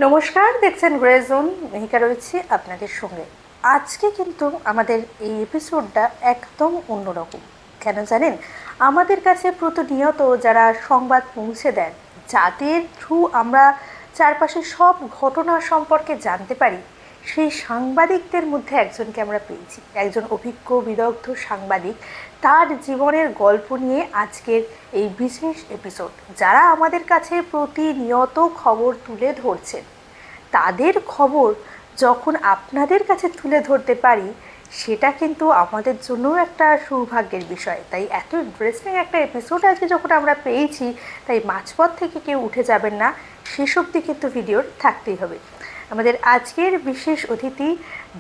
নমস্কার, দেখছেন grey zone. Mehika রয়েছি আপনাদের সঙ্গে। আজকে কিন্তু আমাদের এই এপিসোডটা একদম অন্যরকম। কেন জানেন? আমাদের কাছে প্রতিনিয়ত যারা সংবাদ পৌঁছে দেন, যাদের থ্রু আমরা চারপাশের সব ঘটনা সম্পর্কে জানতে পারি, সেই সাংবাদিকদের মধ্যে একজনকে আমরা পেয়েছি, একজন অভিজ্ঞ বিদগ্ধ সাংবাদিক। তার জীবনের গল্প নিয়ে আজকের এই বিশেষ এপিসোড। যারা আমাদের কাছে প্রতিনিয়ত খবর তুলে ধরছেন, তাদের খবর যখন আপনাদের কাছে তুলে ধরতে পারি, সেটা কিন্তু আমাদের জন্যও একটা সৌভাগ্যের বিষয়। তাই এত ইন্টারেস্টিং একটা এপিসোড আজকে যখন আমরা পেয়েছি, তাই মাঝপথ থেকে কেউ উঠে যাবেন না, শেষ অবধি কিন্তু ভিডিওর থাকতেই হবে। আমাদের আজকের বিশেষ অতিথি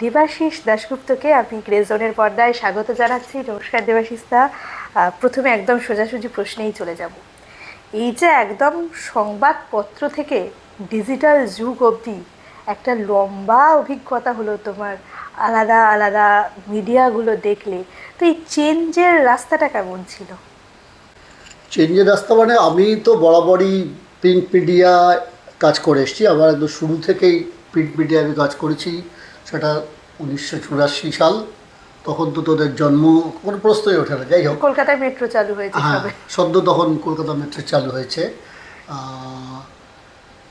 দেবাশিস দাশগুপ্তকে আমি গ্রে জোনের পর্দায় স্বাগত জানাচ্ছি। নমস্কার দেবাশিস দা। প্রথমে একদম সোজাসুজি প্রশ্নেই চলে যাব। এই যে একদম সংবাদপত্র থেকে ডিজিটাল যুগ অবধি একটা লম্বা অভিজ্ঞতা হলো তোমার, আলাদা আলাদা মিডিয়াগুলো দেখলে, তো এই চেঞ্জের রাস্তাটা কেমন ছিল? চেঞ্জের রাস্তা মানে আমি তো বরাবরই প্রিন্ট মিডিয়ায় কাজ করে এসেছি। আমার একদম শুরু থেকেই প্রিন্ট মিডিয়ায় আমি কাজ করেছি। সেটা 1984 সাল। তখন তো তোদের জন্ম কোনো প্রশ্নই ওঠে না। যাই হোক, কলকাতায় মেট্রো চালু হয়েছে হ্যাঁ, সবে। সদ্য তখন কলকাতা মেট্রো চালু হয়েছে।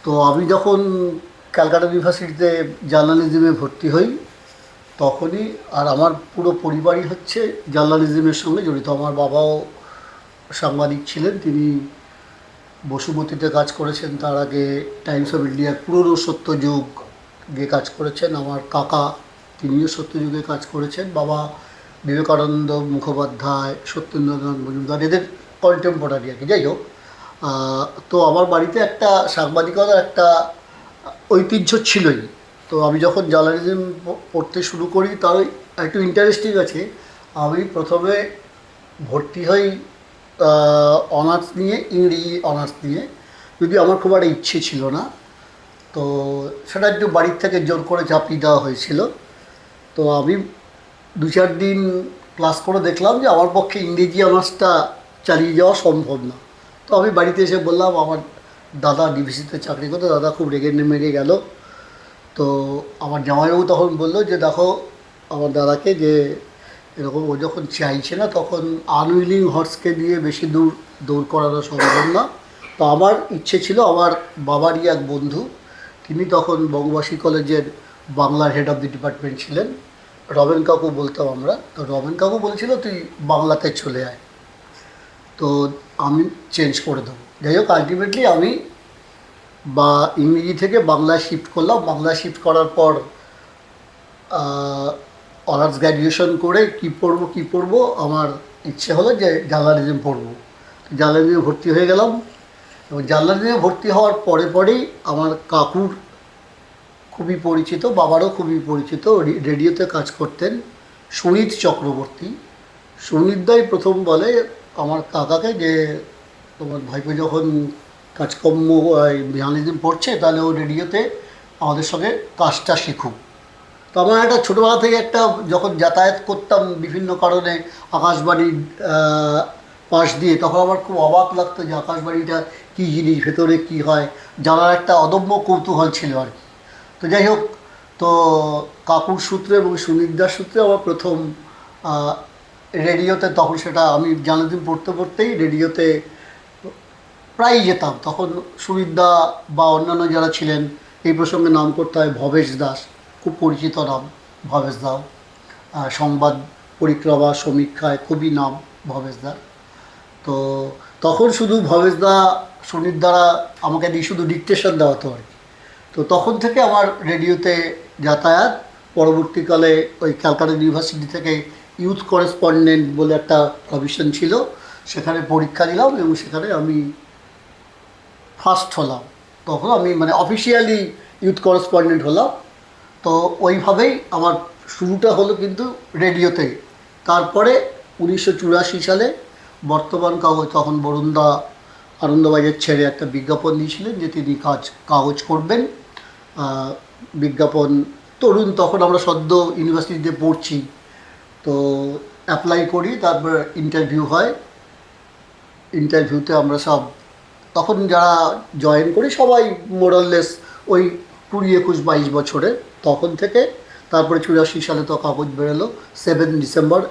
তো আমি যখন ক্যালকাটা ইউনিভার্সিটিতে জার্নালিজমে ভর্তি হই, তখনই আর আমার পুরো পরিবারই হচ্ছে জার্নালিজমের সঙ্গে জড়িত। আমার বাবাও সাংবাদিক ছিলেন, তিনি বসুমতীতে কাজ করেছেন, তার আগে টাইমস অফ ইন্ডিয়ার পুরনো সত্যযুগে কাজ করেছেন। আমার কাকা, তিনিও সত্যযুগে কাজ করেছেন। বাবা বিবেকানন্দ মুখোপাধ্যায়, সত্যেন্দ্রনাথ মজুমদার, এদের কন্টেম্পোরারি আর কি। যাই হোক, তো আমার বাড়িতে একটা সাংবাদিকতার একটা ঐতিহ্য ছিলই। তো আমি যখন জার্নালিজম পড়তে শুরু করি, তার একটু ইন্টারেস্টিং আছে। আমি প্রথমে ভর্তি হই অনার্স নিয়ে, ইংরেজি অনার্স নিয়ে, যদি আমার খুব একটা ইচ্ছে ছিল না। তো সেটা একটু বাড়ির থেকে জোর করে চাপিয়ে দেওয়া হয়েছিল। তো আমি 2-4 দিন ক্লাস করে দেখলাম যে আমার পক্ষে ইংরেজি অনার্সটা চালিয়ে যাওয়া সম্ভব না। তো আমি বাড়িতে এসে বললাম, আমার দাদা ডিভিসিতে চাকরি করতো, দাদা খুব রেগে মেগে গেল। তো আমার জামাইবাবু তখন বললো যে দেখো আমার দাদাকে, যে এরকম ও যখন চাইছে না, তখন আনউইলিং হর্সকে দিয়ে বেশি দূর দৌড় করানো সম্ভব না। তো আমার ইচ্ছে ছিল, আমার বাবারই এক বন্ধু, তিনি তখন বঙ্গবাসী কলেজের বাংলার হেড অফ দি ডিপার্টমেন্ট ছিলেন, রমেন কাকু বলতাম আমরা। তো রমেন কাকু বলেছিল তুই বাংলাতে চলে আয়, তো আমি চেঞ্জ করে দেবো। যাই হোক, আলটিমেটলি আমি ইংরেজি থেকে বাংলায় শিফট করলাম। বাংলায় শিফট করার পর অনার্স গ্র্যাজুয়েশন করে কী পড়বো আমার ইচ্ছে হলো যে জার্নালিজম পড়বো। জার্নালিজমে ভর্তি হয়ে গেলাম, এবং জার্নালিজমে ভর্তি হওয়ার পরেই আমার কাকুর খুবই পরিচিত, বাবারও খুবই পরিচিত, রেডিওতে কাজ করতেন সুনীত চক্রবর্তী। সুনীতদাই প্রথম বলে আমার কাকাকে যে তোমার ভাইপো যখন কাজকর্ম জার্নালিজম পড়ছে, তাহলে ও রেডিওতে আমাদের সঙ্গে কাজটা শিখুক। তো আমার একটা ছোটোবেলা থেকে একটা, যখন যাতায়াত করতাম বিভিন্ন কারণে আকাশবাণীর পাশ দিয়ে, তখন আমার খুব অবাক লাগতো যে আকাশবাণীটা কী জিনিস, ভেতরে কী হয়, জানার একটা অদম্য কৌতূহল ছিল আর কি। তো যাই হোক, তো কাকুর সূত্রে এবং সুনীতদার সূত্রে আমার প্রথম রেডিওতে, তখন সেটা আমি জার্নালিজম পড়তেই রেডিওতে প্রায়ই যেতাম। তখন সুনীতদা বা অন্যান্য যারা ছিলেন, এই প্রসঙ্গে নাম করতে হয় ভবেশ দাস, খুব পরিচিত নাম ভবেশ দাও। সংবাদ পরিক্রমা সমীক্ষায় খুবই নাম ভবেশ দার। তো তখন শুধু ভবেশ দা, সুনীত দ্বারা আমাকে দিয়ে শুধু ডিকটেশন দেওয়াতো আর কি। তো তখন থেকে আমার রেডিওতে যাতায়াত। পরবর্তীকালে ওই ক্যালকাটা ইউনিভার্সিটি থেকে ইউথ করেসপন্ডেন্ট বলে একটা প্রভিশন ছিল, সেখানে পরীক্ষা দিলাম এবং সেখানে আমি ফার্স্ট হলাম। তখন আমি মানে অফিসিয়ালি ইউথ করেসপন্ডেন্ট হলাম। তো ওইভাবেই আমার শুরুটা হলো কিন্তু রেডিওতে। তারপরে 1984 সালে বর্তমান কাগজ, তখন বরুণদা আনন্দবাজার ছেড়ে একটা বিজ্ঞাপন দিয়েছিলেন যে তিনি কাগজ করবেন। বিজ্ঞাপন তরুণ, তখন আমরা সদ্য ইউনিভার্সিটিতে পড়ছি, তো অ্যাপ্লাই করি, তারপর ইন্টারভিউ হয়। ইন্টারভিউতে আমরা সব, তখন যারা জয়েন করি সবাই মোরাললেস ওই 20, 21, 22 বছরে, তখন থেকে। তারপরে 84 সালে তো কাগজ বেরোলো 7 ডিসেম্বর,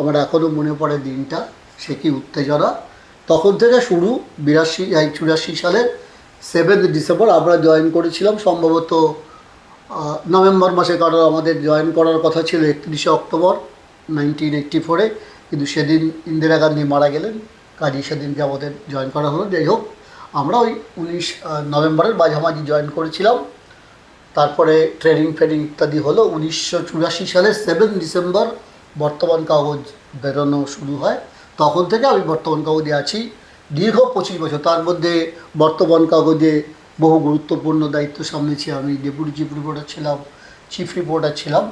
আমার এখনও মনে পড়ে দিনটা, সে কি উত্তেজনা। তখন থেকে শুরু 84 সালের 7 ডিসেম্বর আমরা জয়েন করেছিলাম সম্ভবত নভেম্বর মাসে, কারণ আমাদের জয়েন করার কথা ছিল 31 অক্টোবর 1984-এ, কিন্তু সেদিন ইন্দিরা গান্ধী মারা গেলেন, কাজী সেদিনকে আমাদের জয়েন করা হলো। যাই হোক, আমরা ওই 19 নভেম্বরের মাঝামাঝি জয়েন করেছিলাম। তারপরে ট্রেনিং ফেনিং ইত্যাদি হলো। 1984 সালের 7 ডিসেম্বর বর্তমান কাগজ বেরোনো শুরু হয়। তখন থেকে আমি বর্তমান কাগজে আছি দীর্ঘ 25 বছর। তার মধ্যে বর্তমান কাগজে বহু গুরুত্বপূর্ণ দায়িত্ব সামলেছি। আমি ডেপুটি চিফ রিপোর্টার ছিলাম, চিফ রিপোর্টার ছিলাম।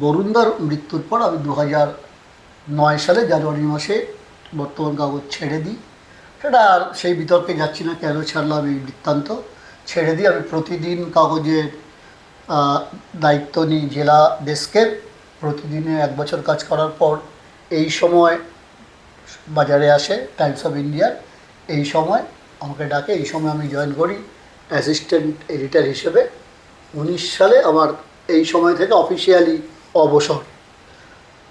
বরুণদার মৃত্যুর পর আমি 2009 সালে জানুয়ারি মাসে বর্তমান কাগজ ছেড়ে দিই। সেটা আর সেই বিতর্কে যাচ্ছি না, কেন ছাড়লাম এই বৃত্তান্ত। ছেড়ে দিই। আমি প্রতিদিন কাগজের দায়িত্ব নিই জেলা ডেস্কের। প্রতিদিনে 1 বছর কাজ করার পর এই সময় বাজারে আসে টাইমস অফ ইন্ডিয়ার, এই সময় আমাকে ডাকে, এই সময় আমি জয়েন করি অ্যাসিস্ট্যান্ট এডিটর হিসেবে। 19 সালে আমার এই সময় থেকে অফিসিয়ালি অবসর।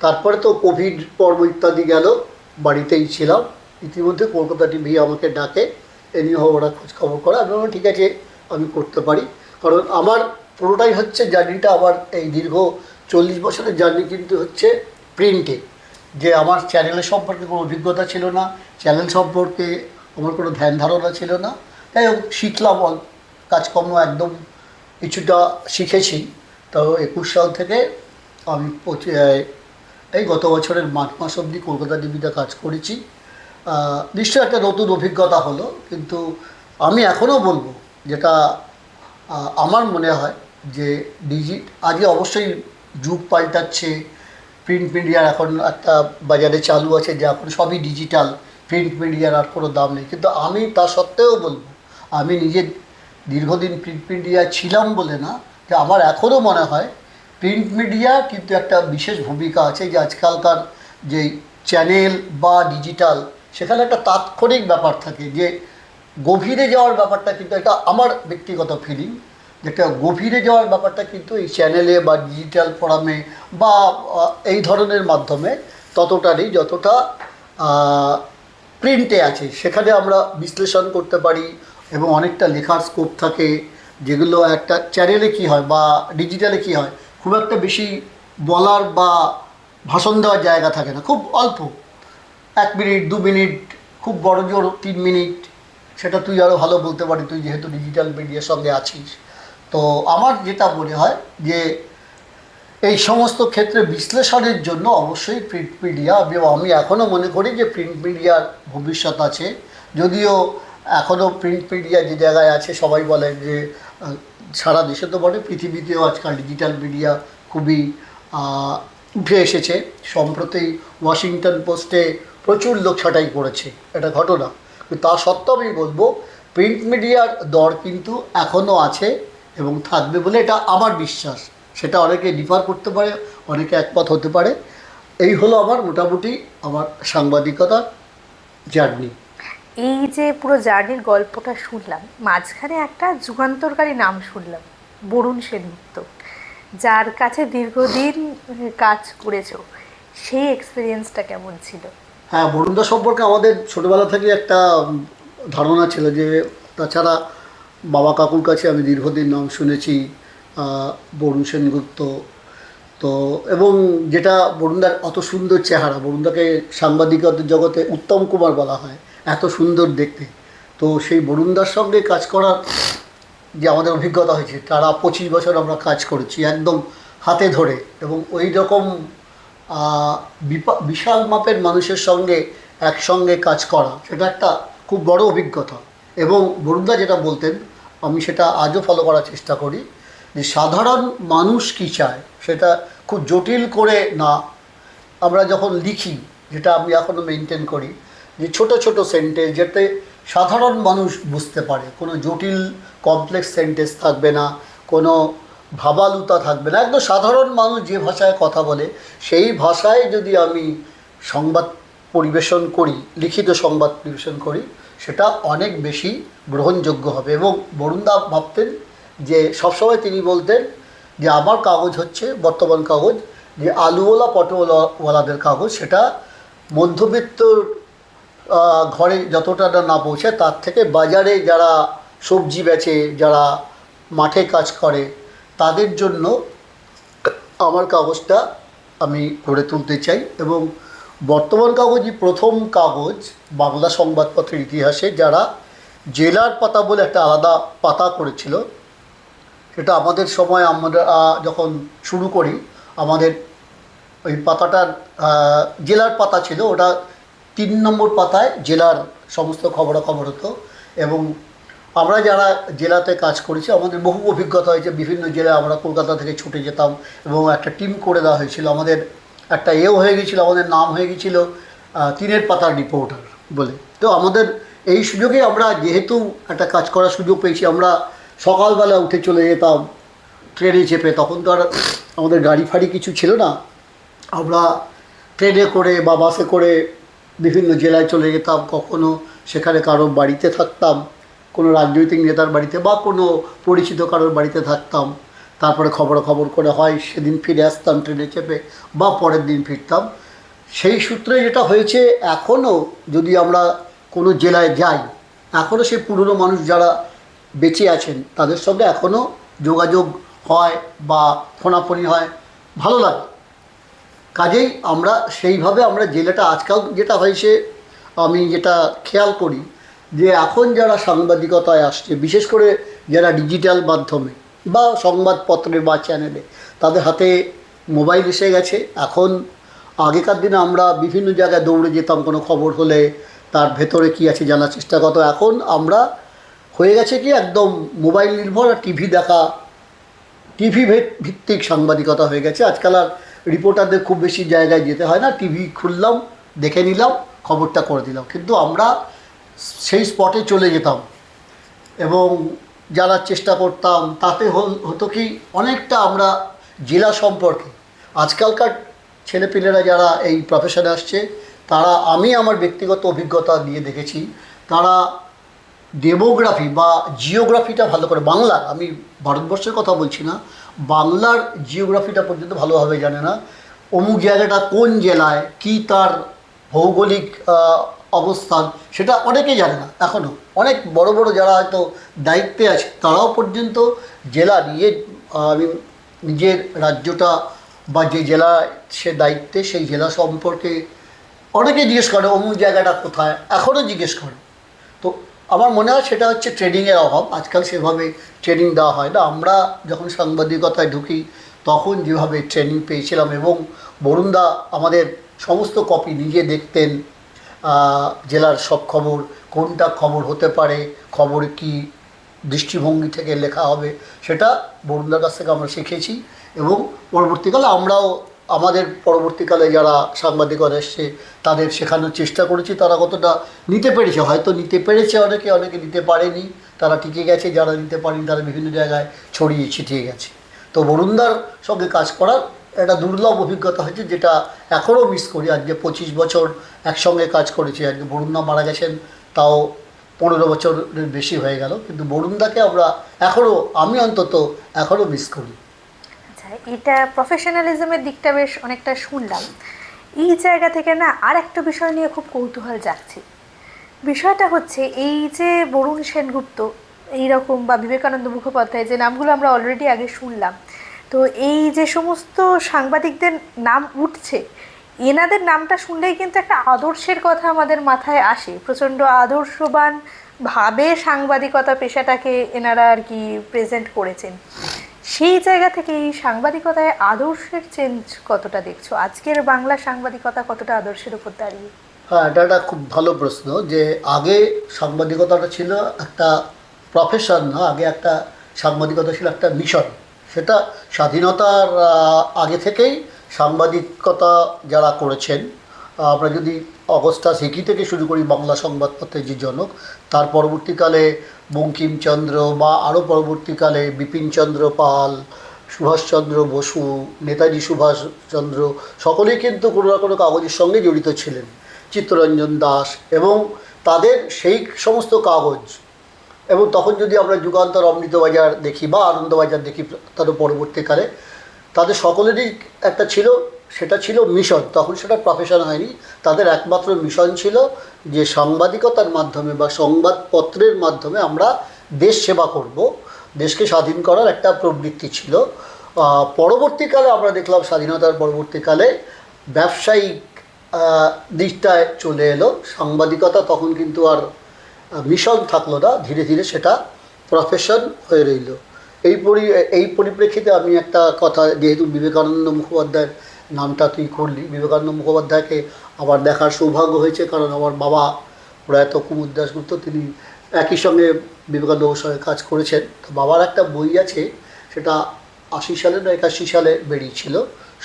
তারপরে তো কোভিড পর্ব ইত্যাদি গেল, বাড়িতেই ছিলাম। ইতিমধ্যে কলকাতা টিভি আমাকে ডাকে, এ নিয়ে ওরা খোঁজখবর করে। আমি বললাম ঠিক আছে, আমি করতে পারি। কারণ আমার পুরোটাই হচ্ছে জার্নিটা, আমার এই দীর্ঘ 40 বছরের জার্নি কিন্তু হচ্ছে প্রিন্টে। যে আমার চ্যানেলের সম্পর্কে কোনো অভিজ্ঞতা ছিল না, চ্যানেল সম্পর্কে আমার কোনো ধ্যান ধারণা ছিল না। তাই হোক, শিখলাম, কাজকর্ম একদম কিছুটা শিখেছি। তো 21 সাল থেকে আমি এই গত বছরের মার্চ মাস অবধি কলকাতা টিভিতে কাজ করেছি। নিশ্চয়ই একটা নতুন অভিজ্ঞতা হলো, কিন্তু আমি এখনও বলবো যেটা আমার মনে হয় যে আজকে অবশ্যই যুগ পাল্টাচ্ছে। প্রিন্ট মিডিয়ার এখন একটা বাজারে চালু আছে যে এখন সবই ডিজিটাল, প্রিন্ট মিডিয়ার আর কোনো দাম নেই। কিন্তু আমি তা সত্ত্বেও বলবো, আমি নিজে দীর্ঘদিন প্রিন্ট মিডিয়া ছিলাম বলে না, যে আমার এখনও মনে হয় প্রিন্ট মিডিয়া কিন্তু একটা বিশেষ ভূমিকা আছে। যে আজকালকার যে চ্যানেল বা ডিজিটাল, সেখানে একটা তাৎক্ষণিক ব্যাপার থাকে, যে গভীরে যাওয়ার ব্যাপারটা কিন্তু এটা আমার ব্যক্তিগত ফিলিং, যেটা গভীরে যাওয়ার ব্যাপারটা কিন্তু এই চ্যানেলে বা ডিজিটাল ফোরামে বা এই ধরনের মাধ্যমে ততটা নেই যতটা প্রিন্টে আছে। সেখানে আমরা বিশ্লেষণ করতে পারি এবং অনেকটা লেখার স্কোপ থাকে, যেগুলো একটা চ্যানেলে কী হয় বা ডিজিটালে কী হয়, খুব একটা বেশি বলার বা ভাষণ দেওয়ার জায়গা থাকে না, খুব অল্প, 1 মিনিট 2 মিনিট, খুব বড় জোর 3 মিনিট। সেটা তুই আরও ভালো বলতে পারি, তুই যেহেতু ডিজিটাল মিডিয়ার সঙ্গে আছিস। তো আমার যেটা মনে হয় যে এই সমস্ত ক্ষেত্রে বিশ্লেষণের জন্য অবশ্যই প্রিন্ট মিডিয়া, আমি এখনও মনে করি যে প্রিন্ট মিডিয়ার ভবিষ্যৎ আছে। যদিও এখনও প্রিন্ট মিডিয়া যে জায়গায় আছে, সবাই বলে যে সারা দেশে তো বলে, পৃথিবীতেও আজকাল ডিজিটাল মিডিয়া খুবই উঠে এসেছে। সম্প্রতি ওয়াশিংটন পোস্টে প্রচুর লোক ছাঁটাই করেছে, এটা ঘটনা। তা সত্ত্বেও আমি বলবো প্রিন্ট মিডিয়ার দর কিন্তু এখনও আছে এবং থাকবে বলে এটা আমার বিশ্বাস। সেটা অনেকে ডিফার করতে পারে, অনেকে একমত হতে পারে। এই হলো আমার মোটামুটি আমার সাংবাদিকতার জার্নি। এই যে পুরো জার্নির গল্পটা শুনলাম, মাঝখানে একটা যুগান্তরকারী নাম শুনলাম, বরুণ সেনগুপ্ত, যার কাছে দীর্ঘদিন কাজ করেছো। সেই এক্সপিরিয়েন্সটা কেমন ছিল? হ্যাঁ, বরুণদা সম্পর্কে আমাদের ছোটোবেলা থেকে একটা ধারণা ছিল। যে তাছাড়া বাবা কাকুর কাছে আমি দীর্ঘদিন নাম শুনেছি বরুণ সেনগুপ্ত। তো এবং যেটা বরুণদার অত সুন্দর চেহারা, বরুণদাকে সাংবাদিকতার জগতে উত্তম কুমার বলা হয়, এত সুন্দর দেখতে। তো সেই বরুণদার সঙ্গে কাজ করার যে আমাদের অভিজ্ঞতা হয়েছে, তারা 25 বছর আমরা কাজ করেছি একদম হাতে ধরে, এবং ওই রকম বিশাল মাপের মানুষের সঙ্গে একসঙ্গে কাজ করা, সেটা একটা খুব বড় অভিজ্ঞতা। এবং বরুণদা যেটা বলতেন, আমি সেটা আজও ফলো করার চেষ্টা করি, যে সাধারণ মানুষ কী চায় সেটা খুব জটিল করে না। আমরা যখন লিখি, যেটা আমি এখনও মেনটেন করি, যে ছোট ছোট সেন্টেন্স যাতে সাধারণ মানুষ বুঝতে পারে, কোনো জটিল কমপ্লেক্স সেন্টেন্স থাকবে না, কোনো ভাবালুতা থাকবে না, একদম সাধারণ মানুষ যে ভাষায় কথা বলে সেই ভাষায় যদি আমি সংবাদ পরিবেশন করি, লিখিত সংবাদ পরিবেশন করি, সেটা অনেক বেশি গ্রহণযোগ্য হবে। এবং বরুণদা ভাবতেন যে সবসময় তিনি বলতেন যে আমার কাগজ হচ্ছে বর্তমান কাগজ, যে আলুওয়ালা পটোওয়ালাদের কাগজ, সেটা মধ্যবিত্ত ঘরে যতটা না পৌঁছায় তার থেকে বাজারে যারা সবজি বেচে, যারা মাঠে কাজ করে, তাদের জন্য আমার কাগজটা আমি গড়ে তুলতে চাই। এবং বর্তমান কাগজই প্রথম কাগজ বাংলা সংবাদপত্রের ইতিহাসে যারা জেলার পাতা বলে একটা আলাদা পাতা করেছিল। সেটা আমাদের সময় আমরা যখন শুরু করি, আমাদের ওই পাতাটার জেলার পাতা ছিল, ওটা 3 নম্বর পাতায় জেলার সমস্ত খবরাখবর হতো। এবং আমরা যারা জেলাতে কাজ করেছি আমাদের বহু অভিজ্ঞতা হয়েছে। বিভিন্ন জেলায় আমরা কলকাতা থেকে ছুটে যেতাম এবং একটা টিম করে দেওয়া হয়েছিল। আমাদের একটা হয়ে গেছিলো, আমাদের নাম হয়ে গেছিলো 3 পাতার রিপোর্টার বলে। তো আমাদের এই সুযোগে আমরা যেহেতু একটা কাজ করার সুযোগ পেয়েছি, আমরা সকালবেলা উঠে চলে যেতাম ট্রেনে চেপে। তখন তো আর আমাদের গাড়ি ফাড়ি কিছু ছিল না, আমরা ট্রেনে করে বা বাসে করে বিভিন্ন জেলায় চলে যেতাম। কখনো সেখানে কারোর বাড়িতে থাকতাম, কোনো রাজনৈতিক নেতার বাড়িতে বা কোনো পরিচিত কারোর বাড়িতে থাকতাম। তারপরে খবরাখবর করে হয় সেদিন ফিরে আসতাম ট্রেনে চেপে, বা পরের দিন ফিরতাম। সেই সূত্রে যেটা হয়েছে, এখনও যদি আমরা কোনো জেলায় যাই, এখনও সেই পুরনো মানুষ যারা বেঁচে আছেন তাদের সঙ্গে এখনও যোগাযোগ হয় বা ফোনাফোনি হয়, ভালো লাগে। কাজেই আমরা সেইভাবে আমরা জেলাটা আজকাল যেটা হয়েছে, আমি যেটা খেয়াল করি যে এখন যারা সাংবাদিকতায় আসছে, বিশেষ করে যারা ডিজিটাল মাধ্যমে বা সংবাদপত্রে বা চ্যানেলে, তাদের হাতে মোবাইল এসে গেছে। এখন আগেকার দিনে আমরা বিভিন্ন জায়গায় দৌড়ে যেতাম কোনো খবর হলে, তার ভেতরে কী আছে জানার চেষ্টা করতো। এখন আমরা হয়ে গেছে কি একদম মোবাইল নির্ভর, আর টিভি দেখা, টিভি ভিত্তিক সাংবাদিকতা হয়ে গেছে। আজকাল আর রিপোর্টারদের খুব বেশি জায়গায় যেতে হয় না, টিভি খুললাম, দেখে নিলাম, খবরটা করে দিলাম। কিন্তু আমরা সেই স্পটে চলে যেতাম এবং জানার চেষ্টা করতাম। তাতে হতো কি, অনেকটা আমরা জেলা সম্পর্কে, আজকালকার ছেলেপিলেরা যারা এই প্রফেশনে আসছে, তারা, আমি আমার ব্যক্তিগত অভিজ্ঞতা দিয়ে দেখেছি, তারা ডেমোগ্রাফি বা জিওগ্রাফিটা ভালো করে, বাংলার, আমি ভারতবর্ষের কথা বলছি না, বাংলার জিওগ্রাফিটা পর্যন্ত ভালোভাবে জানে না। অমুক জায়গাটা কোন জেলায়, কি তার ভৌগোলিক অবস্থান, সেটা অনেকেই জানে না। এখনও অনেক বড় বড় যারা হয়তো দায়িত্বে আছে, তারাও পর্যন্ত জেলা নিয়ে, আমি নিজের রাজ্যটা বা যে জেলা সে দায়িত্বে, সেই জেলা সম্পর্কে অনেকে জিজ্ঞেস করে অমুক জায়গাটা কোথায়, এখনও জিজ্ঞেস করে। তো আমার মনে হয় সেটা হচ্ছে ট্রেনিংয়ের অভাব। আজকাল সেভাবে ট্রেনিং দেওয়া হয় না। আমরা যখন সাংবাদিকতায় ঢুকি তখন যেভাবে ট্রেনিং পেয়েছিলাম, এবং বরুণদা আমাদের সমস্ত কপি নিজে দেখতেন, জেলার সব খবর, কোনটা খবর হতে পারে, খবর কি দৃষ্টিভঙ্গি থেকে লেখা হবে, সেটা বরুণদার কাছ থেকে আমরা শিখেছি। এবং পরবর্তীকালে আমরাও আমাদের পরবর্তীকালে যারা সাংবাদিকতা এসছে তাদের শেখানোর চেষ্টা করেছি। তারা কতটা নিতে পেরেছে, হয়তো নিতে পেরেছে অনেকে, অনেকে নিতে পারেনি, তারা টিকে গেছে। যারা নিতে পারেনি তারা বিভিন্ন জায়গায় ছড়িয়ে ছিটিয়ে গেছে। তো বরুণদার সঙ্গে কাজ করার একটা দুর্লভ অভিজ্ঞতা হয়েছে, যেটা এখনও মিস করি। আজকে 25 বছর একসঙ্গে কাজ করেছি। আজকে বরুণদা মারা গেছেন, তাও 15 বছরের বেশি হয়ে গেল, কিন্তু বরুণদাকে আমরা এখনও, আমি অন্তত এখনও মিস করি। আচ্ছা, এটা প্রফেশনালিজমের দিকটা বেশ অনেকটা শুনলাম। এই জায়গা থেকে না আর একটা বিষয় নিয়ে খুব কৌতূহল জাগছে। বিষয়টা হচ্ছে এই যে বরুণ সেনগুপ্ত এইরকম বা বিবেকানন্দ মুখোপাধ্যায়, যে নামগুলো আমরা অলরেডি আগে শুনলাম, তো এই যে সমস্ত সাংবাদিকদের নাম উঠছে, এনাদের নামটা শুনলেই কিন্তু একটা আদর্শের কথা আমাদের মাথায় আসে। প্রচণ্ড আদর্শবান ভাবে সাংবাদিকতা পেশাটাকে এনারা আর কি প্রেজেন্ট করেছেন। সেই জায়গা থেকে এই সাংবাদিকতায় আদর্শের চেঞ্জ কতটা দেখছো? আজকের বাংলা সাংবাদিকতা কতটা আদর্শের উপর দাঁড়িয়ে? হ্যাঁ, এটা একটা খুব ভালো প্রশ্ন। যে আগে সাংবাদিকতাটা ছিল একটা প্রফেশন না, আগে একটা সাংবাদিকতা ছিল একটা মিশন। সেটা স্বাধীনতার আগে থেকেই সাংবাদিকতা যারা করেছেন, আমরা যদি অগস্টা সিকি থেকে শুরু করি, বাংলা সংবাদপত্রের যে জনক, তার পরবর্তীকালে বঙ্কিমচন্দ্র, বা আরও পরবর্তীকালে বিপিনচন্দ্র পাল, সুভাষচন্দ্র বসু, নেতাজি সুভাষচন্দ্র, সকলেই কিন্তু কোনো না কোনো কাগজের সঙ্গে জড়িত ছিলেন। চিত্তরঞ্জন দাস, এবং তাদের সেই সমস্ত কাগজ এবং তখন যদি আমরা যুগান্তর, অমৃতবাজার দেখি বা আনন্দবাজার দেখি, তাদের পরবর্তীকালে তাদের সকলেরই একটা ছিল, সেটা ছিল মিশন। তখন সেটা প্রফেশন হয়নি, তাদের একমাত্র মিশন ছিল যে সাংবাদিকতার মাধ্যমে বা সংবাদপত্রের মাধ্যমে আমরা দেশ সেবা করব, দেশকে স্বাধীন করার একটা প্রবৃত্তি ছিল। পরবর্তীকালে আমরা দেখলাম স্বাধীনতার পরবর্তীকালে ব্যবসায়িক দিকটায় চলে এলো সাংবাদিকতা, তখন কিন্তু আর মিশন থাকলো না, ধীরে ধীরে সেটা প্রফেশন হয়ে রইল। এই পরিপ্রেক্ষিতে আমি একটা কথা, যেহেতু বিবেকানন্দ মুখোপাধ্যায়ের নামটা তুই করলি, বিবেকানন্দ মুখোপাধ্যায়কে আমার দেখার সৌভাগ্য হয়েছে, কারণ আমার বাবা প্রয়াত কুমুদ দাশগুপ্ত, তিনি একই সঙ্গে বিবেকানন্দ সঙ্গে কাজ করেছেন। তো বাবার একটা বই আছে, সেটা 80 সালে না 81 সালে বেরিয়েছিল,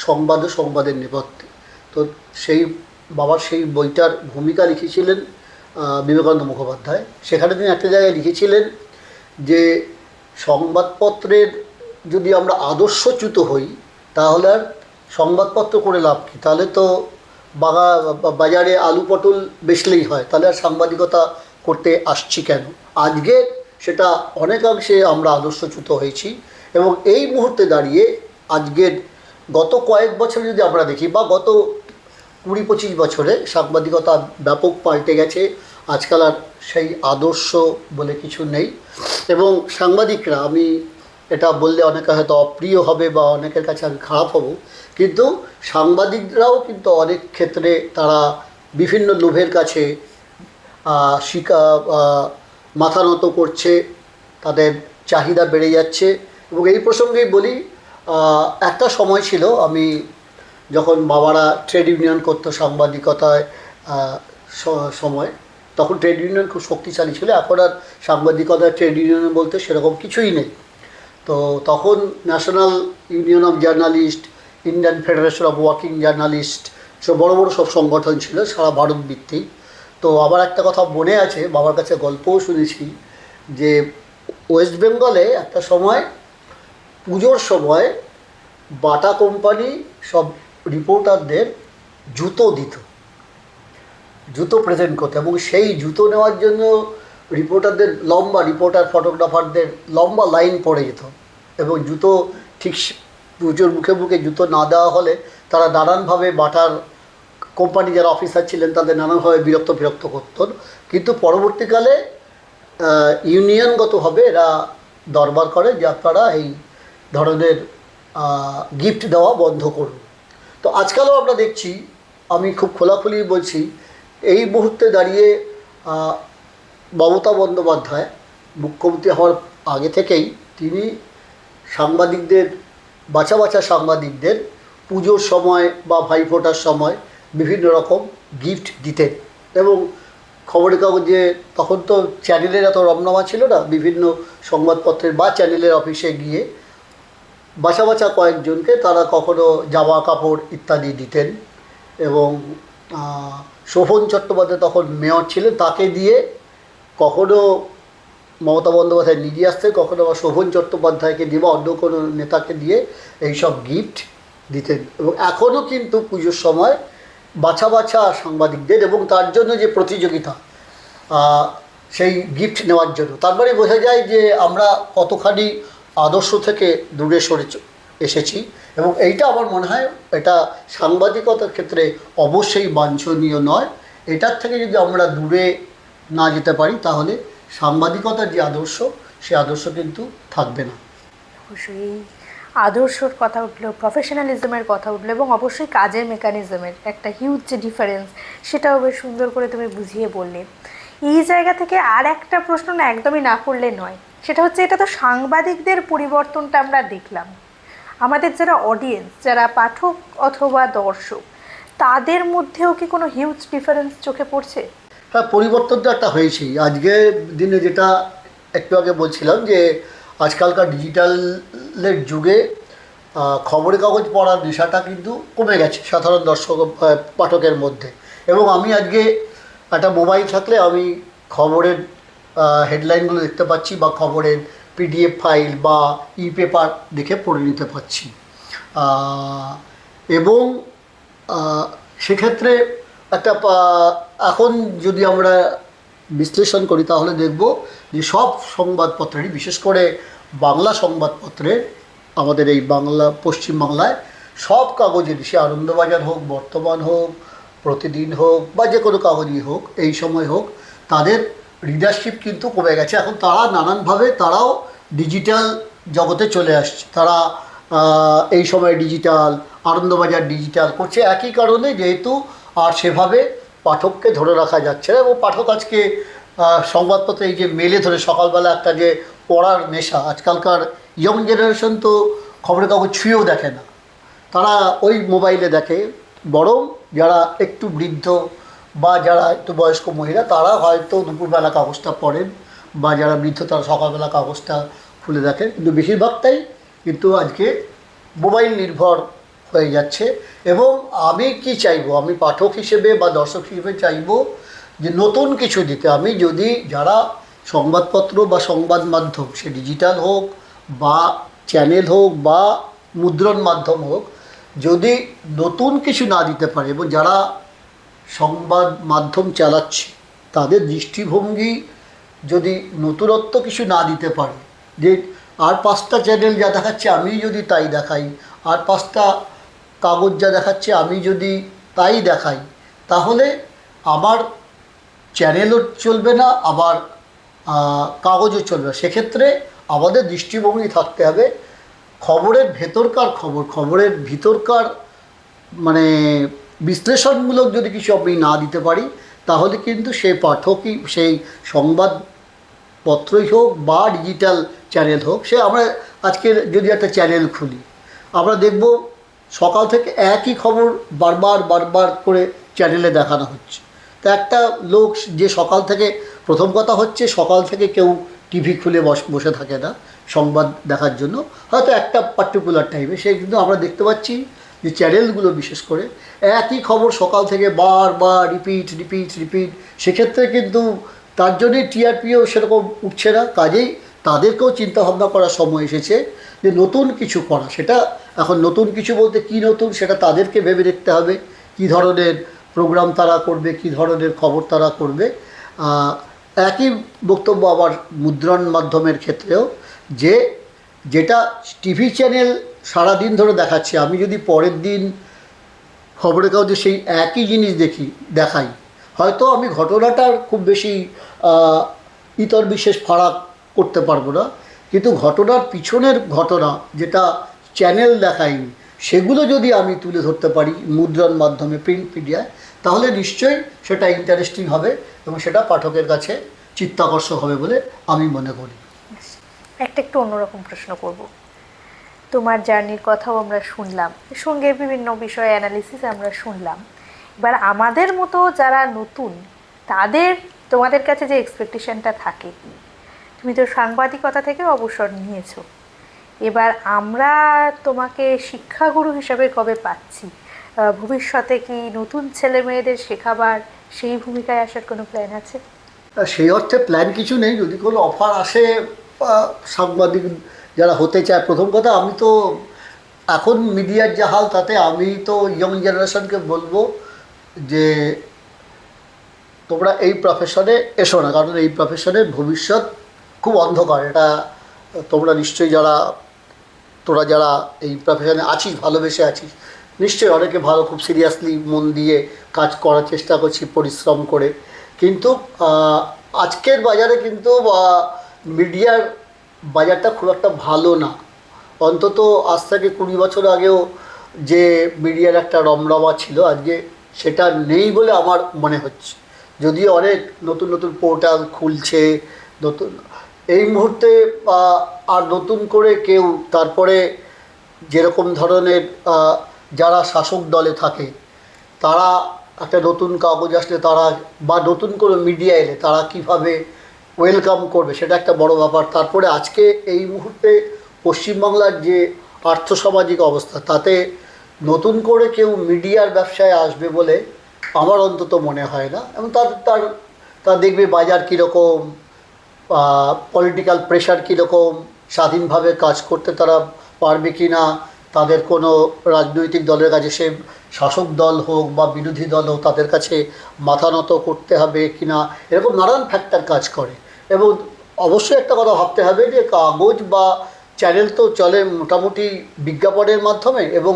সংবাদ ও সংবাদের নেপথ্যে। তো সেই বাবার সেই বইটার ভূমিকা লিখেছিলেন বিবেকানন্দ মুখোপাধ্যায়। সেখানে তিনি একটা জায়গায় লিখেছিলেন যে সংবাদপত্রের যদি আমরা আদর্শচ্যুত হই তাহলে আর সংবাদপত্র করে লাভ কী? তাহলে তো বাজারে আলু পটল বেচলেই হয়, তাহলে আর সাংবাদিকতা করতে আসছি কেন? আজকে সেটা অনেকাংশে আমরা আদর্শচ্যুত হয়েছি, এবং এই মুহূর্তে দাঁড়িয়ে আজকের গত কয়েক বছর যদি আমরা দেখি, বা গত 20-25 বছরে সাংবাদিকতা ব্যাপক পাল্টে গেছে। আজকাল আর সেই আদর্শ বলে কিছু নেই, এবং সাংবাদিকরা, আমি এটা বললে অনেকে হয়তো অপ্রিয় হবে বা অনেকের কাছে আমি খারাপ হব, কিন্তু সাংবাদিকরাও কিন্তু অনেক ক্ষেত্রে তারা বিভিন্ন লোভের কাছে মাথা নত করছে, তাদের চাহিদা বেড়ে যাচ্ছে। এবং এই প্রসঙ্গেই বলি, একটা সময় ছিল, আমি যখন বাবারা ট্রেড ইউনিয়ন করতো সাংবাদিকতায় সময়, তখন ট্রেড ইউনিয়ন খুব শক্তিশালী ছিল। এখন আর সাংবাদিকতায় ট্রেড ইউনিয়ন বলতে সেরকম কিছুই নেই। তো তখন national union of journalist, Indian federation of working journalist, সব বড় বড় সব সংগঠন ছিল সারা ভারত ভিত্তিক। তো আবার একটা কথা মনে আছে, বাবার কাছে গল্পও শুনেছি, যে ওয়েস্ট বেঙ্গলে একটা সময় পুজোর সময় বাটা কোম্পানি সব রিপোর্টারদের জুতো দিত, জুতো প্রেজেন্ট করতে, এবং সেই জুতো নেওয়ার জন্য রিপোর্টার ফটোগ্রাফারদের লম্বা লাইন পড়ে যেত, এবং জুতো ঠিক পুজোর মুখে মুখে জুতো না দেওয়া হলে তারা নানানভাবে বাটার কোম্পানি যারা অফিসার ছিলেন তাদের নানানভাবে বিরক্ত করতেন। কিন্তু পরবর্তীকালে ইউনিয়নগতভাবে এরা দরবার করে যে আপনারা এই ধরনের গিফট দেওয়া বন্ধ করুন। তো আজকালও আমরা দেখছি, আমি খুব খোলাখুলি বলছি, এই মুহূর্তে দাঁড়িয়ে মমতা বন্দ্যোপাধ্যায় মুখ্যমন্ত্রী হওয়ার আগে থেকেই তিনি সাংবাদিকদের, বাছা সাংবাদিকদের পুজোর সময় বা ভাইফোঁটার সময় বিভিন্ন রকম গিফট দিতেন। এবং খবরের কাগজে তখন তো চ্যানেলের এত রমনামা ছিল না, বিভিন্ন সংবাদপত্রের বা চ্যানেলের অফিসে গিয়ে বাছা কয়েকজনকে তারা কখনো জামা কাপড় ইত্যাদি দিতেন। এবং শোভন চট্টোপাধ্যায় তখন মেয়র ছিলেন, তাকে দিয়ে কখনো মমতা বন্দ্যোপাধ্যায় নিজে আসতেন, কখনো আবার শোভন চট্টোপাধ্যায়কে দিয়ে বা অন্য কোনো নেতাকে দিয়ে এইসব গিফট দিতেন। এবং এখনও কিন্তু পুজোর সময় বাছা সাংবাদিকদের, এবং তার জন্য যে প্রতিযোগিতা সেই গিফট নেওয়ার জন্য, তারপরে বোঝা যায় যে আমরা কতখানি আদর্শ থেকে দূরে সরে এসেছি। এবং এইটা আমার মনে হয় এটা সাংবাদিকতার ক্ষেত্রে অবশ্যই বাঞ্ছনীয় নয়। এটার থেকে যদি আমরা দূরে না যেতে পারি তাহলে সাংবাদিকতার যে আদর্শ, সে আদর্শ কিন্তু থাকবে না। অবশ্যই আদর্শর কথা উঠলো, প্রফেশনালিজমের কথা উঠলো, এবং অবশ্যই কাজের মেকানিজমের একটা হিউজ যে ডিফারেন্স, সেটাও বেশ সুন্দর করে তুমি বুঝিয়ে বললে। এই জায়গা থেকে আর একটা প্রশ্ন না একদমই না করলে নয়, সেটা হচ্ছে এটা তো সাংবাদিকদের পরিবর্তনটা আমরা দেখলাম, আমাদের যারা অডিয়েন্স, যারা পাঠক অথবা দর্শক, তাদের মধ্যেও কি কোনো হিউজ ডিফারেন্স চোখে পড়ছে? হ্যাঁ, পরিবর্তন তো একটা হয়েছেই। আজকের দিনে যেটা একটু আগে বলছিলাম যে আজকালকার ডিজিটালের যুগে খবরের কাগজ পড়ার নেশাটা কিন্তু কমে গেছে সাধারণ দর্শক পাঠকের মধ্যে। এবং আমি আজকে একটা মোবাইল থাকলে আমি খবরের হেডলাইনগুলো দেখতে পাচ্ছি, বা খবরের পিডিএফ ফাইল বা পেপার দেখে পড়ে নিতে পারছি। এবং সেক্ষেত্রে একটা এখন যদি আমরা বিশ্লেষণ করি তাহলে দেখব যে সব সংবাদপত্রেরই, বিশেষ করে বাংলা সংবাদপত্রের, আমাদের এই বাংলা পশ্চিমবাংলায় সব কাগজেরই, সে আনন্দবাজার হোক, বর্তমান হোক, প্রতিদিন হোক বা যে কোনো কাগজই হোক, এই সময় হোক, তাদের রিডারশিপ কিন্তু কমে গেছে। এখন তারা নানানভাবে তারাও ডিজিটাল জগতে চলে আসছে। তারা এই সময় ডিজিটাল, আনন্দবাজার ডিজিটাল করছে, একই কারণে যেহেতু আর সেভাবে পাঠককে ধরে রাখা যাচ্ছে না। এবং পাঠক আজকে সংবাদপত্রে এই যে মেলে ধরে সকালবেলা একটা যে পড়ার নেশা, আজকালকার ইয়ং জেনারেশন তো খবরের কাগজ ছুঁয়েও দেখে না, তারা ওই মোবাইলে দেখে। বরং যারা একটু বৃদ্ধ বা যারা একটু বয়স্ক মহিলা, তারা হয়তো দুপুরবেলা কাগজটা পড়েন, বা যারা বৃদ্ধ তারা সকালবেলা কাগজটা খুলে দেখেন। কিন্তু বেশিরভাগটাই কিন্তু আজকে মোবাইল নির্ভর হয়ে যাচ্ছে। এবং আমি কি চাইবো, আমি পাঠক হিসেবে বা দর্শক হিসেবে চাইবো যে নতুন কিছু দিতে। আমি যদি যারা সংবাদপত্র বা সংবাদ মাধ্যম, সে ডিজিটাল হোক বা চ্যানেল হোক বা মুদ্রণ মাধ্যম হোক, যদি নতুন কিছু না দিতে পারে এবং যারা সংবাদ মাধ্যম চালাচ্ছে তাদের দৃষ্টিভঙ্গি যদি নতুনত্ব কিছু না দিতে পারে, যে আর 5টা চ্যানেল যা দেখাচ্ছে আমি যদি তাই দেখাই, আর 5টা কাগজ যা দেখাচ্ছে আমি যদি তাই দেখাই, তাহলে আমার চ্যানেলও চলবে না, আবার কাগজও চলবে না। সেক্ষেত্রে আমাদের দৃষ্টিভঙ্গি থাকতে হবে খবরের ভেতরকার খবরের ভিতরকার মানে বিশ্লেষণমূলক যদি কিছু আমি না দিতে পারি, তাহলে কিন্তু সেই পাঠকই, সেই সংবাদপত্রই হোক বা ডিজিটাল চ্যানেল হোক, সে আমরা আজকে যদি একটা চ্যানেল খুলি, আমরা দেখব সকাল থেকে একই খবর বারবার করে চ্যানেলে দেখানো হচ্ছে। তা একটা লোক যে সকাল থেকে, প্রথম কথা হচ্ছে সকাল থেকে কেউ টিভি খুলে বসে থাকে না সংবাদ দেখার জন্য, হয়তো একটা পার্টিকুলার টাইমে। সে কিন্তু আমরা দেখতে পাচ্ছি যে চ্যানেলগুলো বিশেষ করে একই খবর সকাল থেকে বারবার রিপিট, সেক্ষেত্রে কিন্তু তার জন্যই টিআরপিও সেরকম উঠছে না। কাজেই তাদেরকেও চিন্তাভাবনা করার সময় এসেছে যে নতুন কিছু করা। সেটা এখন নতুন কিছু বলতে কী নতুন, সেটা তাদেরকে ভেবে দেখতে হবে, কী ধরনের প্রোগ্রাম তারা করবে, কী ধরনের খবর তারা করবে। একই বক্তব্য আবার মুদ্রণ মাধ্যমের ক্ষেত্রেও, যে যেটা টিভি চ্যানেল সারাদিন ধরে দেখাচ্ছে, আমি যদি পরের দিন খবরের কাগজে সেই একই জিনিস দেখাই, হয়তো আমি ঘটনাটার খুব বেশি ইতর বিশেষ ফারাক করতে পারবো না, কিন্তু ঘটনার পিছনের ঘটনা যেটা চ্যানেল দেখায়নি, সেগুলো যদি আমি তুলে ধরতে পারি মুদ্রণ মাধ্যমে, প্রিন্ট মিডিয়ায়, তাহলে নিশ্চয়ই সেটা ইন্টারেস্টিং হবে এবং সেটা পাঠকের কাছে চিত্তাকর্ষক হবে বলে আমি মনে করি। একটু অন্যরকম প্রশ্ন করব। তোমার জার্নির কথাও আমরা শুনলাম, সঙ্গে বিভিন্ন বিষয় অ্যানালিসিস আমরা শুনলাম। এবার আমাদের মতো যারা নতুন, তাদের তোমাদের কাছে যে এক্সপেকটেশনটা থাকে, তুমি তো সাংবাদিকতা থেকে অবসর নিয়েছো, এবার আমরা তোমাকে শিক্ষাগুরু হিসাবে কবে পাচ্ছি? ভবিষ্যতে কি নতুন ছেলে মেয়েদের শেখাবার, সেই ভূমিকায় আসার কোনো প্ল্যান আছে? সেই অর্থে প্ল্যান কিছু নেই। যদি কোনো অফার আসে সাংবাদিক যারা হতে চায়, প্রথম কথা আমি তো এখন মিডিয়ার যা হাল, তাতে আমি তো ইয়ং জেনারেশনকে বলবো যে তোমরা এই প্রফেশনে এসো না, কারণ এই প্রফেশনের ভবিষ্যৎ খুব অন্ধকার। এটা তোমরা নিশ্চয়ই তোরা যারা এই প্রফেশনে আছিস, ভালোবেসে আছিস, নিশ্চয়ই অনেকে ভালো, খুব সিরিয়াসলি মন দিয়ে কাজ করার চেষ্টা করছি, পরিশ্রম করে। কিন্তু আজকের বাজারে কিন্তু মিডিয়ার বাজারটা খুব একটা ভালো না। অন্তত আজ থেকে 20 বছর আগেও যে মিডিয়ার একটা রমরমা ছিল, আজকে সেটা নেই বলে আমার মনে হচ্ছে। যদিও অনেক নতুন পোর্টাল খুলছে, নতুন এই মুহূর্তে আর নতুন করে কেউ, তারপরে যেরকম ধরনের যারা শাসক দলে থাকে, তারা একটা নতুন কাগজ আসলে তারা বা নতুন করে মিডিয়া এলে তারা কিভাবে ওয়েলকাম করবে, সেটা একটা বড় ব্যাপার। তারপরে আজকে এই মুহূর্তে পশ্চিমবাংলার যে আর্থসামাজিক অবস্থা, তাতে নতুন করে কেউ মিডিয়ার ব্যবসায় আসবে বলে আমার অন্তত মনে হয় না। এবং তার দেখবে বাজার কীরকম, পলিটিক্যাল প্রেশার কীরকম, স্বাধীনভাবে কাজ করতে তারা পারবে কি না, তাদের কোনো রাজনৈতিক দলের কাছে, সে শাসক দল হোক বা বিরোধী দল হোক, তাদের কাছে মাথা নত করতে হবে কি না, এরকম নানান ফ্যাক্টর কাজ করে। এবং অবশ্যই একটা কথা ভাবতে হবে যে কাগজ বা চ্যানেল তো চলে মোটামুটি বিজ্ঞাপনের মাধ্যমে, এবং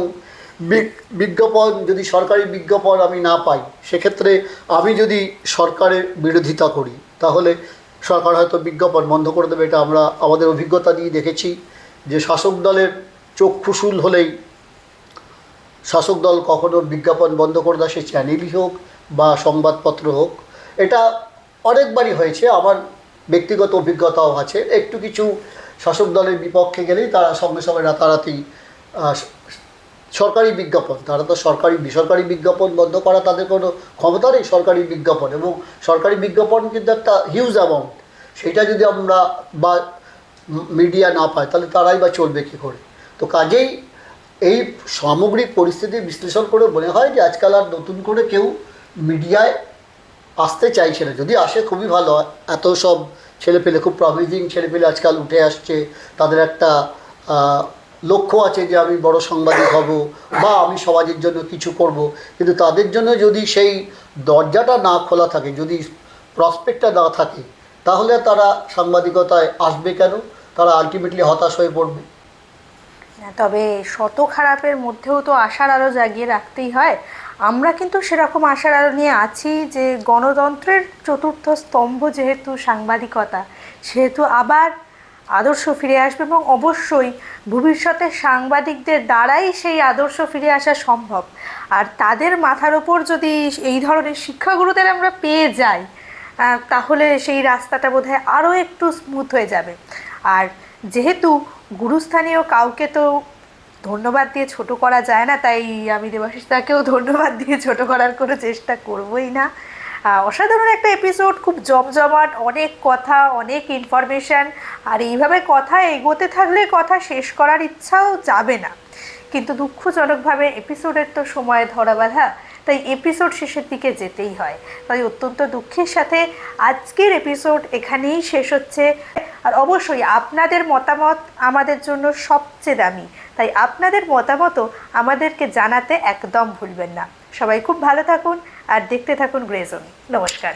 বিজ্ঞাপন যদি সরকারি বিজ্ঞাপন আমি না পাই, সেক্ষেত্রে আমি যদি সরকারের বিরোধিতা করি তাহলে সরকার হয়তো বিজ্ঞাপন বন্ধ করে দেবে। এটা আমরা আমাদের অভিজ্ঞতা দিয়ে দেখেছি যে শাসক দলের চোখ ফুসুল হলেই শাসক দল কখনো বিজ্ঞাপন বন্ধ করে দেয়, সে চ্যানেলই হোক বা সংবাদপত্র হোক। এটা অনেকবারই হয়েছে, আমার ব্যক্তিগত অভিজ্ঞতাও আছে। একটু কিছু শাসক দলের বিপক্ষে গেলেই তারা সঙ্গে সঙ্গে রাতারাতি সরকারি বিজ্ঞাপন, তারা তো বেসরকারি বিজ্ঞাপন বন্ধ করা তাদের কোনো ক্ষমতা নেই। সরকারি বিজ্ঞাপন, এবং সরকারি বিজ্ঞাপন কিন্তু একটা হিউজ অ্যামাউন্ট, সেটা যদি আমরা বা মিডিয়া না পায় তাহলে তারাই বা চলবে কী করে। তো কাজেই এই সামগ্রিক পরিস্থিতি বিশ্লেষণ করে মনে হয় যে আজকাল আর নতুন করে কেউ মিডিয়ায় আসতে চাইছে না। যদি আসে খুবই ভালো হয়, এত সব ছেলেপেলে, খুব প্রমিজিং ছেলেপেলে আজকাল উঠে আসছে, তাদের একটা লক্ষ্য আছে যে আমি বড় সাংবাদিক হব বা আমি সমাজের জন্য কিছু করব, কিন্তু তাদের জন্য যদি সেই দরজাটা না খোলা থাকে, যদি প্রসপেক্টটা না থাকে, তাহলে তারা সাংবাদিকতায় আসবে কেন? তারা আলটিমেটলি হতাশ হয়ে পড়বে। তবে শত খারাপের মধ্যেও তো আশার আলো জাগিয়ে রাখতেই হয়। আমরা কিন্তু সেরকম আশার আলো নিয়ে আছি যে গণতন্ত্রের চতুর্থ স্তম্ভ যেহেতু সাংবাদিকতা, সেহেতু আবার আদর্শ ফিরে আসবে, এবং অবশ্যই ভবিষ্যতে সাংবাদিকদের দ্বারাই সেই আদর্শ ফিরে আসা সম্ভব। আর তাদের মাথার ওপর যদি এই ধরনের শিক্ষাগুরুদের আমরা পেয়ে যাই, তাহলে সেই রাস্তাটা বোধহয় আরও একটু স্মুথ হয়ে যাবে। আর যেহেতু গুরুস্থানীয় কাউকে তো ধন্যবাদ দিয়ে ছোট করা যায় না, তাই আমি দেবাশিস দাকেও ধন্যবাদ দিয়ে ছোট করার কোনো চেষ্টা করবই না। অসাধারণ একটা এপিসোড, খুব জমজমাট, অনেক কথা, অনেক ইনফরমেশান। আর এইভাবে কথা এগোতে থাকলে কথা শেষ করার ইচ্ছাও যাবে না, কিন্তু দুঃখজনকভাবে এপিসোডের তো সময় ধরা বাঁধা, তাই এপিসোড শেষের দিকে যেতেই হয়। তাই অত্যন্ত দুঃখের সাথে আজকের এপিসোড এখানেই শেষ হচ্ছে। আর অবশ্যই আপনাদের মতামত আমাদের জন্য সবচেয়ে দামি, তাই আপনাদের মতামতও আমাদেরকে জানাতে একদম ভুলবেন না। সবাই খুব ভালো থাকুন আর দেখতে থাকুন গ্রে জোন। নমস্কার।